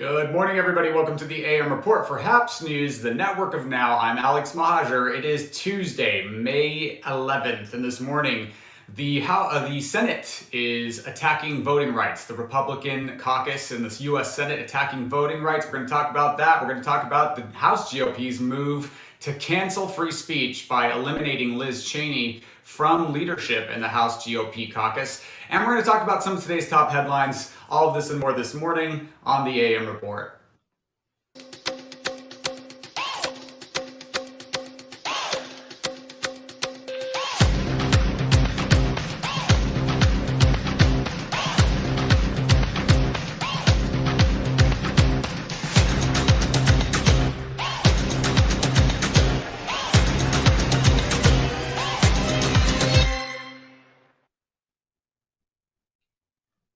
Good morning, everybody. Welcome to the AM Report for HAPS News, the network of now. I'm Alex Mahajer. It is Tuesday, May 11th, and this morning, the Senate is attacking voting rights. The Republican caucus in the U.S. Senate attacking voting rights. We're going to talk about that. We're going to talk about the House GOP's move to cancel free speech by eliminating Liz Cheney from leadership in the House GOP caucus. And we're going to talk about some of today's top headlines. All of this and more this morning on the AM Report.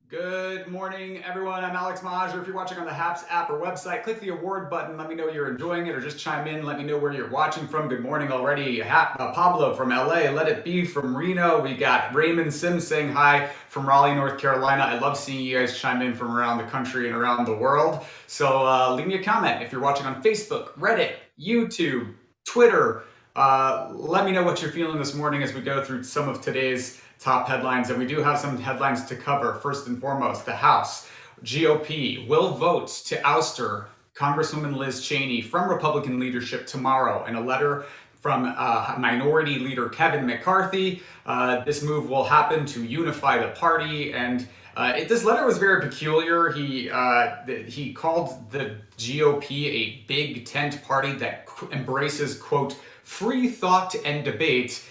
Good morning, everyone. I'm Alex Mahajer. If you're watching on the HAPS app or website, click the award button. Let me know you're enjoying it, or just chime in. Let me know where you're watching from. Good morning already. Pablo from LA. Let It Be from Reno. We got Raymond Sims saying hi from Raleigh, North Carolina. I love seeing you guys chime in from around the country and around the world. So leave me a comment if you're watching on Facebook, Reddit, YouTube, Twitter. Let me know what you're feeling this morning as we go through some of today's top headlines, and we do have some headlines to cover. First and foremost, the House GOP will vote to ouster Congresswoman Liz Cheney from Republican leadership tomorrow in a letter from Minority Leader Kevin McCarthy. This move will happen to unify the party, and this letter was very peculiar. He called the GOP a big tent party that embraces, quote, free thought and debate,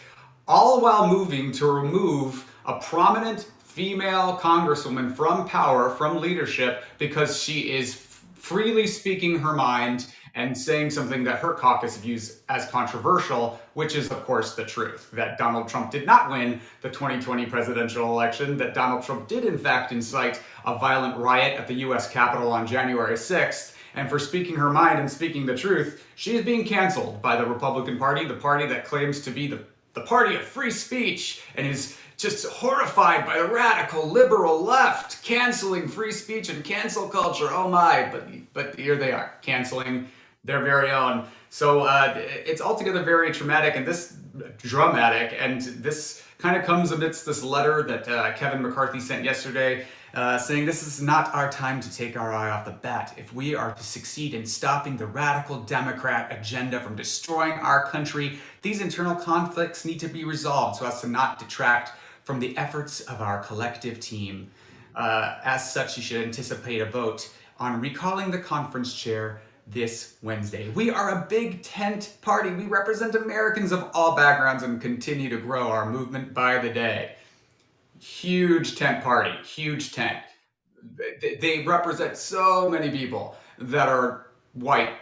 all while moving to remove a prominent female congresswoman from power, from leadership, because she is freely speaking her mind and saying something that her caucus views as controversial, which is, of course, the truth, that Donald Trump did not win the 2020 presidential election, that Donald Trump did, in fact, incite a violent riot at the U.S. Capitol on January 6th. And for speaking her mind and speaking the truth, she is being canceled by the Republican Party, the party that claims to be the party of free speech and is just horrified by the radical liberal left canceling free speech and cancel culture. Oh my, but here they are, canceling their very own. So it's altogether very dramatic, and this kind of comes amidst this letter that Kevin McCarthy sent yesterday, saying this is not our time to take our eye off the bat. If we are to succeed in stopping the radical Democrat agenda from destroying our country, these internal conflicts need to be resolved so as to not detract from the efforts of our collective team. As such, you should anticipate a vote on recalling the conference chair this Wednesday. We are a big tent party. We represent Americans of all backgrounds and continue to grow our movement by the day. Huge tent party, huge tent. They represent so many people that are white,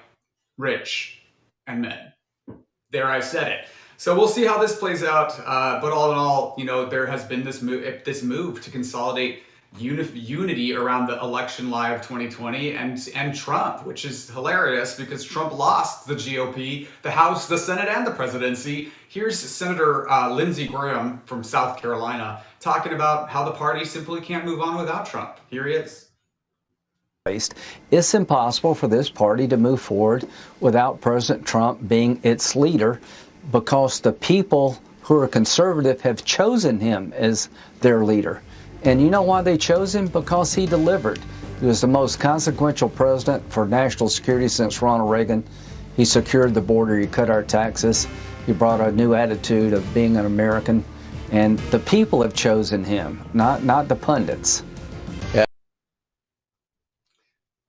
rich, and men. There, I said it. So we'll see how this plays out. But all in all, there has been this move to consolidate unity around the election lie of 2020 and Trump, which is hilarious because Trump lost the GOP, the House, the Senate, and the presidency. Here's Senator Lindsey Graham from South Carolina talking about how the party simply can't move on without Trump. Here he is. It's impossible for this party to move forward without President Trump being its leader, because the people who are conservative have chosen him as their leader. And you know why they chose him? Because he delivered. He was the most consequential president for national security since Ronald Reagan. He secured the border, he cut our taxes, he brought a new attitude of being an American, and the people have chosen him, not the pundits.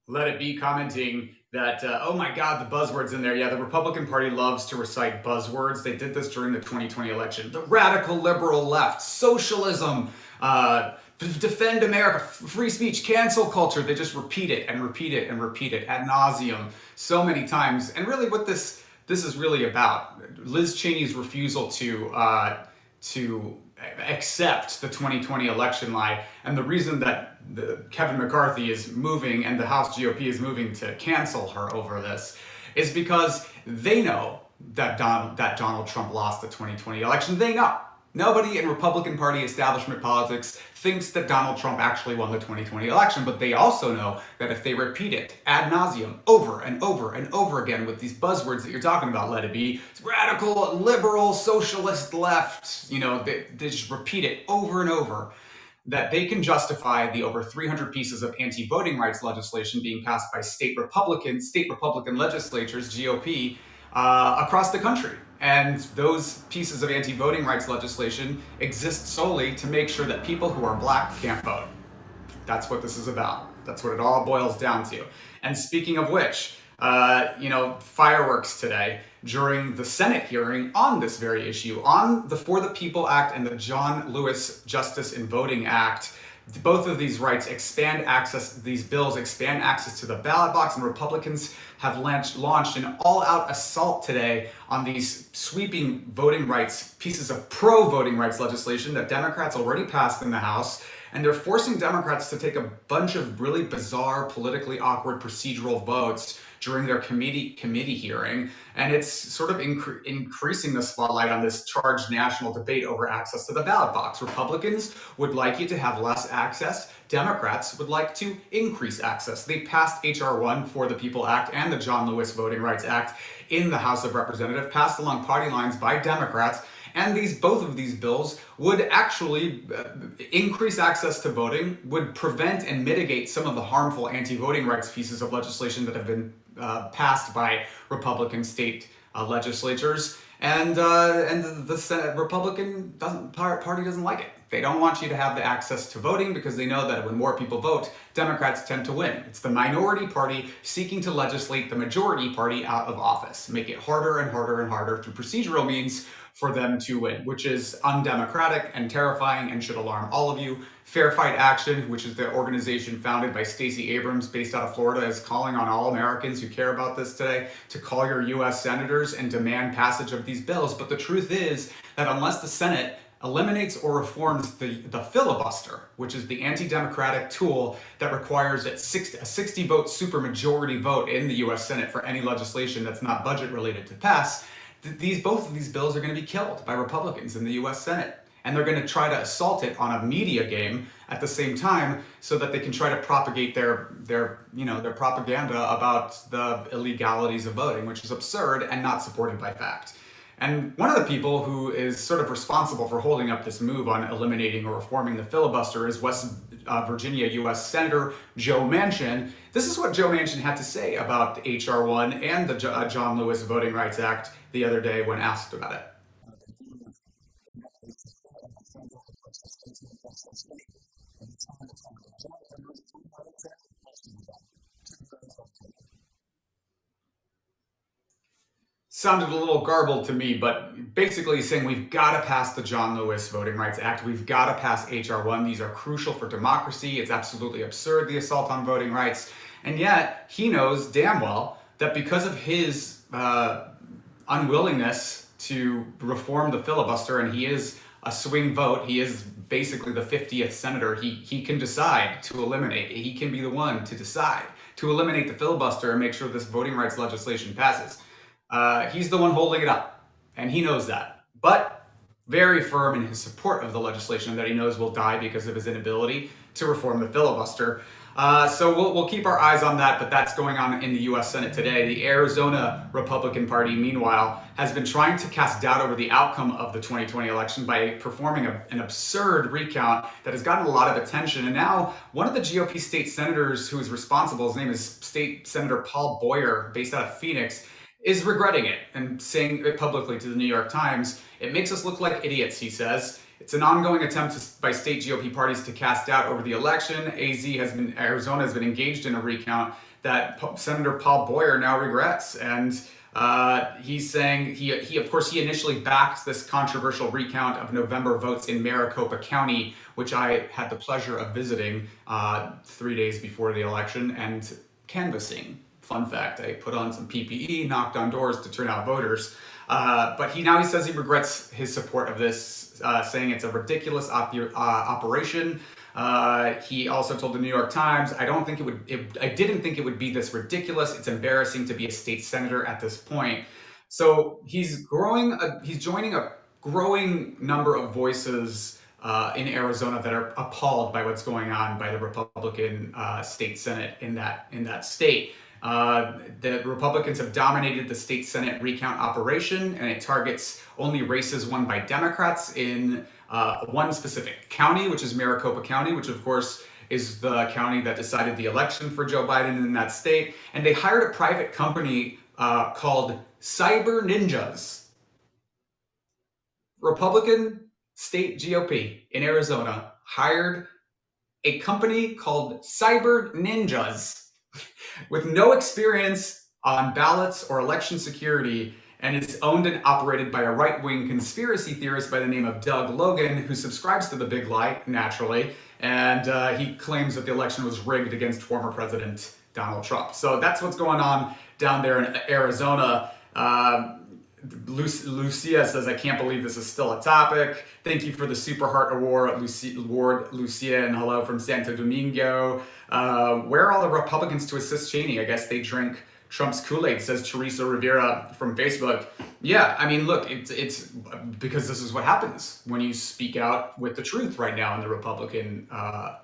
Let It Be commenting that, oh my God, the buzzwords in there. Yeah, the Republican Party loves to recite buzzwords. They did this during the 2020 election. The radical liberal left, socialism, defend America, free speech, cancel culture. They just repeat it and repeat it and repeat it ad nauseum so many times. And really what this is really about, Liz Cheney's refusal to accept the 2020 election lie, and the reason that Kevin McCarthy is moving and the House GOP is moving to cancel her over this is because they know that Donald Trump lost the 2020 election. They know. Nobody in Republican Party establishment politics thinks that Donald Trump actually won the 2020 election, but they also know that if they repeat it ad nauseum over and over and over again with these buzzwords that you're talking about, let it be radical, liberal, socialist, left, they just repeat it over and over, that they can justify the over 300 pieces of anti-voting rights legislation being passed by state Republican legislatures, GOP, across the country. And those pieces of anti-voting rights legislation exist solely to make sure that people who are black can't vote. That's what this is about. That's what it all boils down to. And speaking of which, fireworks today during the Senate hearing on this very issue, on the For the People Act and the John Lewis Justice in Voting Act. Both of these rights expand access, these bills expand access to the ballot box, and Republicans have launched an all-out assault today on these sweeping voting rights, pieces of pro-voting rights legislation that Democrats already passed in the House. And they're forcing Democrats to take a bunch of really bizarre, politically awkward procedural votes during their committee hearing. And it's sort of increasing the spotlight on this charged national debate over access to the ballot box. Republicans would like you to have less access. Democrats would like to increase access. They passed H.R. 1 For the People Act and the John Lewis Voting Rights Act in the House of Representatives, passed along party lines by Democrats. And both of these bills would actually increase access to voting, would prevent and mitigate some of the harmful anti-voting rights pieces of legislation that have been passed by Republican state legislatures. And the Senate Republican party doesn't like it. They don't want you to have the access to voting because they know that when more people vote, Democrats tend to win. It's the minority party seeking to legislate the majority party out of office, make it harder and harder and harder through procedural means for them to win, which is undemocratic and terrifying and should alarm all of you. Fair Fight Action, which is the organization founded by Stacey Abrams based out of Florida, is calling on all Americans who care about this today to call your U.S. senators and demand passage of these bills. But the truth is that unless the Senate eliminates or reforms the filibuster, which is the anti-democratic tool that requires a 60-vote supermajority vote in the U.S. Senate for any legislation that's not budget-related to pass, both of these bills are going to be killed by Republicans in the U.S. Senate. And they're going to try to assault it on a media game at the same time so that they can try to propagate their propaganda about the illegalities of voting, which is absurd and not supported by fact. And one of the people who is sort of responsible for holding up this move on eliminating or reforming the filibuster is West Virginia U.S. Senator Joe Manchin. This is what Joe Manchin had to say about H.R. 1 and the John Lewis Voting Rights Act the other day when asked about it. Sounded a little garbled to me, but basically saying we've got to pass the John Lewis Voting Rights Act. We've got to pass H.R. 1. These are crucial for democracy. It's absolutely absurd, the assault on voting rights. And yet he knows damn well that because of his unwillingness to reform the filibuster, and he is a swing vote, he is basically the 50th senator, he can decide to eliminate. He can be the one to decide to eliminate the filibuster and make sure this voting rights legislation passes. He's the one holding it up, and he knows that. But very firm in his support of the legislation that he knows will die because of his inability to reform the filibuster. So we'll keep our eyes on that, but that's going on in the U.S. Senate today. The Arizona Republican Party, meanwhile, has been trying to cast doubt over the outcome of the 2020 election by performing an absurd recount that has gotten a lot of attention. And now one of the GOP state senators who is responsible, his name is State Senator Paul Boyer, based out of Phoenix, is regretting it and saying it publicly to the New York Times. It makes us look like idiots, he says. It's an ongoing attempt by state GOP parties to cast doubt over the election. Arizona has been engaged in a recount that Senator Paul Boyer now regrets. And he's saying he initially backed this controversial recount of November votes in Maricopa County, which I had the pleasure of visiting 3 days before the election and canvassing. Fun fact, I put on some PPE, knocked on doors to turn out voters. But he says he regrets his support of this, saying it's a ridiculous operation. He also told the New York Times, I didn't think it would be this ridiculous. It's embarrassing to be a state senator at this point. So he's joining a growing number of voices in Arizona that are appalled by what's going on by the Republican state Senate in that state. The Republicans have dominated the state Senate recount operation, and it targets only races won by Democrats in one specific county, which is Maricopa County, which of course is the county that decided the election for Joe Biden in that state. And they hired a private company called Cyber Ninjas. Republican state GOP in Arizona hired a company called Cyber Ninjas with no experience on ballots or election security, and it's owned and operated by a right-wing conspiracy theorist by the name of Doug Logan, who subscribes to the big lie, naturally, and he claims that the election was rigged against former President Donald Trump. So that's what's going on down there in Arizona. Lucia says, I can't believe this is still a topic. Thank you for the Super Heart Award, Lucia, and hello from Santo Domingo. Where are all the Republicans to assist Cheney? I guess they drink Trump's Kool-Aid, says Teresa Rivera from Facebook. Yeah, I mean, look, it's because this is what happens when you speak out with the truth right now in the Republican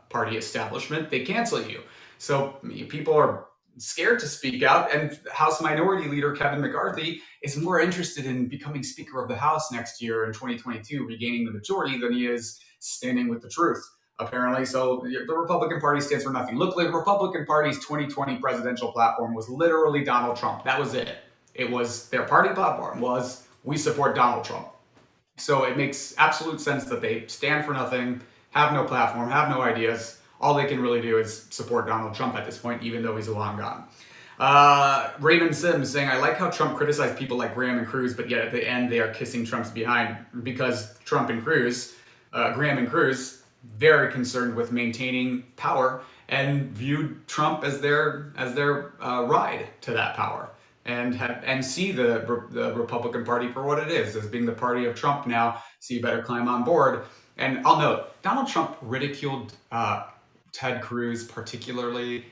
Party establishment. They cancel you. So people are scared to speak out, and House Minority Leader Kevin McCarthy is more interested in becoming Speaker of the House next year in 2022, regaining the majority, than he is standing with the truth, apparently. So the Republican Party stands for nothing. Look, the Republican Party's 2020 presidential platform was literally Donald Trump. That was it. It was their party platform was, we support Donald Trump. So it makes absolute sense that they stand for nothing, have no platform, have no ideas. All they can really do is support Donald Trump at this point, even though he's long gone. Raymond Sims saying, I like how Trump criticized people like Graham and Cruz, but yet at the end they are kissing Trump's behind, because Trump and Cruz, Graham and Cruz, very concerned with maintaining power and viewed Trump as their ride to that power, and see the Republican Party for what it is, as being the party of Trump now, so you better climb on board. And I'll note, Donald Trump ridiculed Ted Cruz particularly,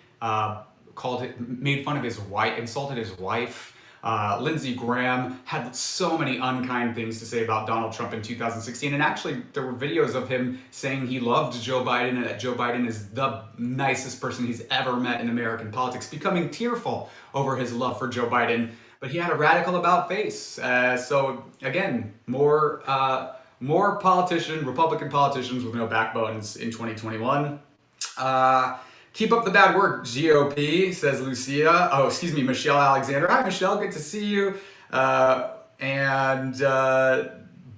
made fun of his wife, insulted his wife. Lindsey Graham had so many unkind things to say about Donald Trump in 2016. And actually, there were videos of him saying he loved Joe Biden and that Joe Biden is the nicest person he's ever met in American politics, becoming tearful over his love for Joe Biden. But he had a radical about face. So again, more Republican politicians with no backbones in 2021. Keep up the bad work, GOP, says Lucia. Oh, excuse me, Michelle Alexander. Hi, Michelle. Good to see you. And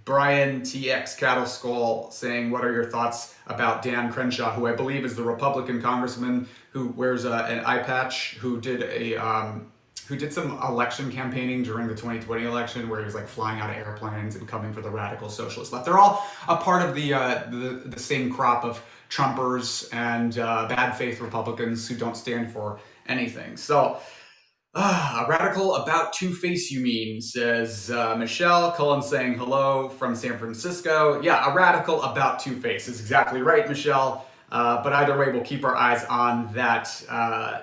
Brian TX Cattle Skull saying, what are your thoughts about Dan Crenshaw, who I believe is the Republican congressman who wears an eye patch, who did some election campaigning during the 2020 election, where he was like flying out of airplanes and coming for the radical socialist left. They're all a part of the same crop of Trumpers and bad faith Republicans who don't stand for anything. So, a radical about Two-Face, you mean, says Michelle. Cullen saying hello from San Francisco. Yeah, a radical about Two-Face is exactly right, Michelle. But either way, we'll keep our eyes on that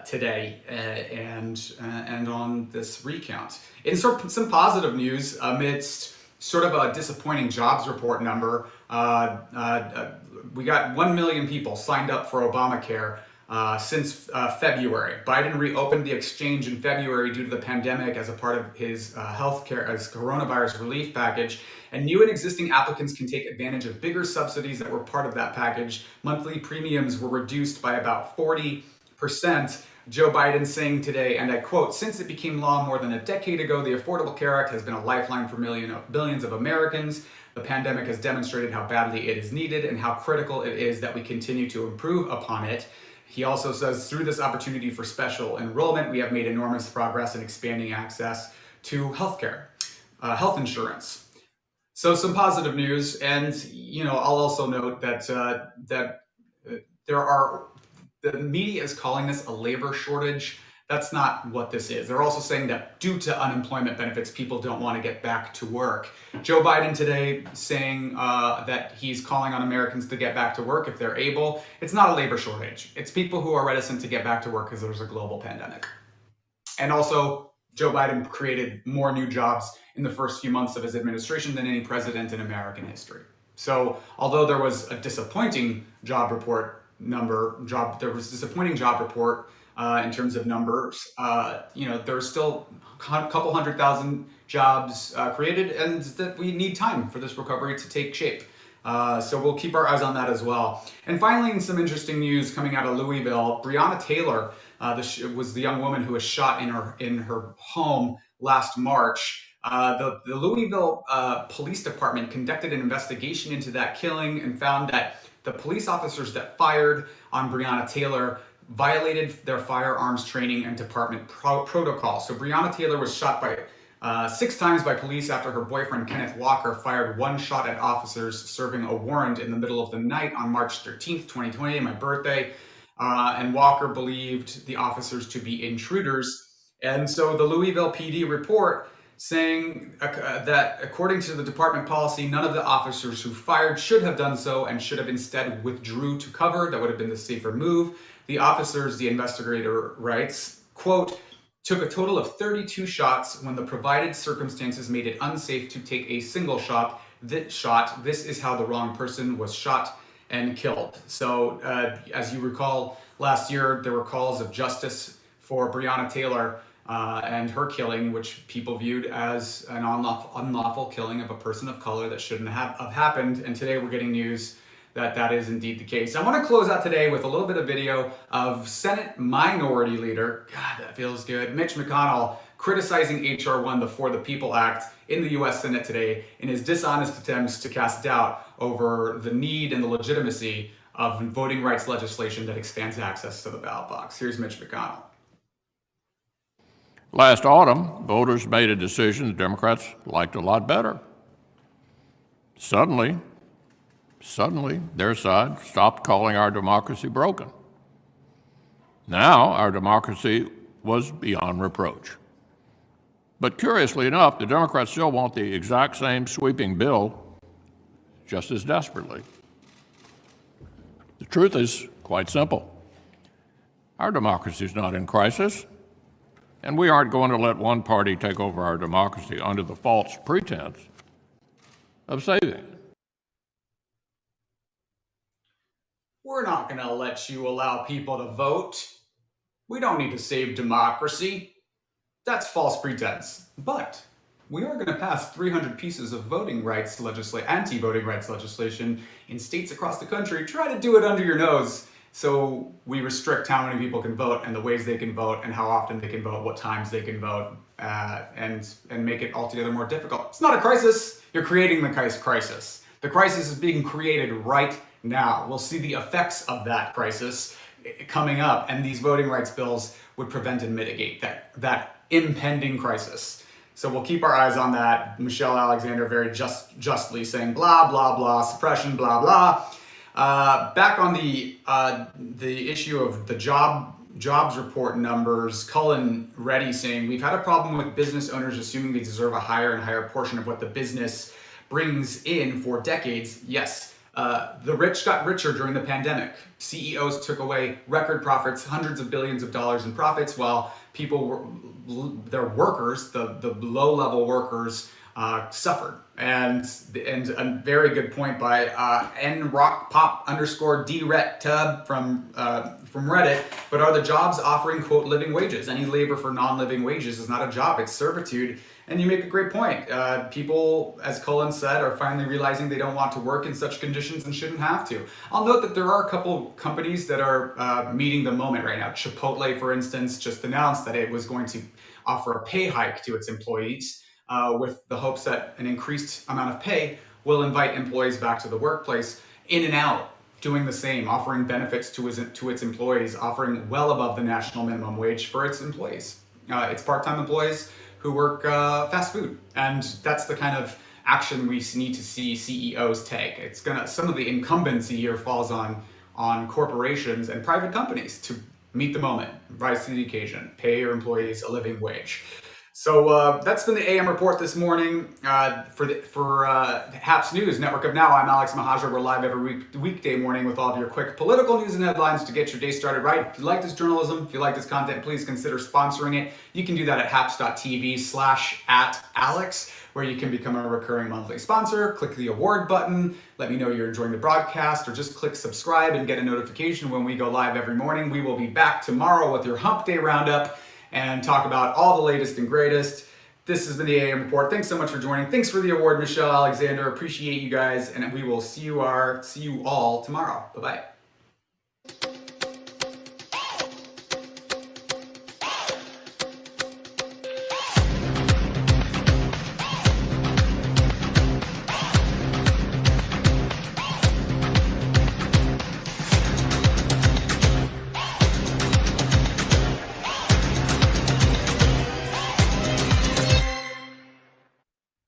today and on this recount. In some positive news, amidst sort of a disappointing jobs report number, we got 1 million people signed up for Obamacare since February. Biden reopened the exchange in February due to the pandemic as a part of his healthcare, as coronavirus relief package. And new and existing applicants can take advantage of bigger subsidies that were part of that package. Monthly premiums were reduced by about 40%. Joe Biden saying today, and I quote, since it became law more than a decade ago, the Affordable Care Act has been a lifeline for billions of Americans. The pandemic has demonstrated how badly it is needed and how critical it is that we continue to improve upon it. He also says, through this opportunity for special enrollment, we have made enormous progress in expanding access to healthcare, health insurance. So some positive news, and I'll also note that the media is calling this a labor shortage. That's not what this is. They're also saying that due to unemployment benefits, people don't want to get back to work. Joe Biden today saying that he's calling on Americans to get back to work if they're able. It's not a labor shortage. It's people who are reticent to get back to work because there's a global pandemic. And also, Joe Biden created more new jobs in the first few months of his administration than any president in American history. So although there was a disappointing job report in terms of numbers. There's still a couple 100,000 jobs created, and that we need time for this recovery to take shape. So we'll keep our eyes on that as well. And finally, some interesting news coming out of Louisville. Breonna Taylor was the young woman who was shot in her home last March. The Louisville Police Department conducted an investigation into that killing and found that the police officers that fired on Breonna Taylor violated their firearms training and department protocol. So Breonna Taylor was shot by 6 times by police after her boyfriend Kenneth Walker fired 1 shot at officers serving a warrant in the middle of the night on March 13th, 2020, my birthday. And Walker believed the officers to be intruders. And so the Louisville PD report saying that according to the department policy, none of the officers who fired should have done so and should have instead withdrew to cover. That would have been the safer move. The officers, the investigator writes, quote, took a total of 32 shots when the provided circumstances made it unsafe to take a single shot. This is how the wrong person was shot and killed. So as you recall, last year there were calls of justice for Breonna Taylor and her killing, which people viewed as an unlawful killing of a person of color that shouldn't have happened. And today we're getting news that that is indeed the case. I want to close out today with a little bit of video of Senate Minority Leader, God, that feels good, Mitch McConnell, criticizing H.R. 1, the For the People Act, in the U.S. Senate today in his dishonest attempts to cast doubt over the need and the legitimacy of voting rights legislation that expands access to the ballot box. Here's Mitch McConnell. Last autumn, voters made a decision the Democrats liked a lot better. Suddenly, their side stopped calling our democracy broken. Now, our democracy was beyond reproach. But curiously enough, the Democrats still want the exact same sweeping bill just as desperately. The truth is quite simple. Our democracy is not in crisis, and we aren't going to let one party take over our democracy under the false pretense of saving it. We're not going to let you allow people to vote. We don't need to save democracy. That's false pretense. But we are going to pass 300 pieces of anti-voting rights legislation in states across the country. Try to do it under your nose. So we restrict how many people can vote and the ways they can vote and how often they can vote, what times they can vote, and make it altogether more difficult. It's not a crisis. You're creating the crisis. The crisis is being created right now. We'll see the effects of that crisis coming up, and these voting rights bills would prevent and mitigate that impending crisis. So we'll keep our eyes on that. Michelle Alexander very justly saying blah, blah, blah, suppression, blah, blah. Back on the issue of the jobs report numbers, Cullen Reddy saying, we've had a problem with business owners assuming they deserve a higher and higher portion of what the business brings in for decades. Yes, the rich got richer during the pandemic. CEOs took away record profits, hundreds of billions of dollars in profits, while their workers, the low-level workers, suffered. And a very good point by nrockpop_dret from Reddit. But are the jobs offering, quote, living wages? Any labor for non-living wages is not a job, it's servitude. And you make a great point. People, as Cullen said, are finally realizing they don't want to work in such conditions and shouldn't have to. I'll note that there are a couple companies that are meeting the moment right now. Chipotle, for instance, just announced that it was going to offer a pay hike to its employees with the hopes that an increased amount of pay will invite employees back to the workplace. In-N-Out doing the same, offering benefits to its employees, offering well above the national minimum wage for its employees. It's part-time employees who work fast food. And that's the kind of action we need to see CEOs take. Some of the incumbency here falls on corporations and private companies to meet the moment, rise to the occasion, pay your employees a living wage. So that's been the AM report this morning for Haps News Network of Now. I'm Alex Mahajer. We're live every weekday morning with all of your quick political news and headlines to get your day started right. If you like this journalism, if you like this content, please consider sponsoring it. You can do that at haps.tv/@Alex, where you can become a recurring monthly sponsor. Click the award button. Let me know you're enjoying the broadcast, or just click subscribe and get a notification when we go live every morning. We will be back tomorrow with your Hump Day Roundup and talk about all the latest and greatest. This has been the AM Report. Thanks so much for joining. Thanks for the award, Michelle Alexander. Appreciate you guys, and we will see you all tomorrow. Bye-bye.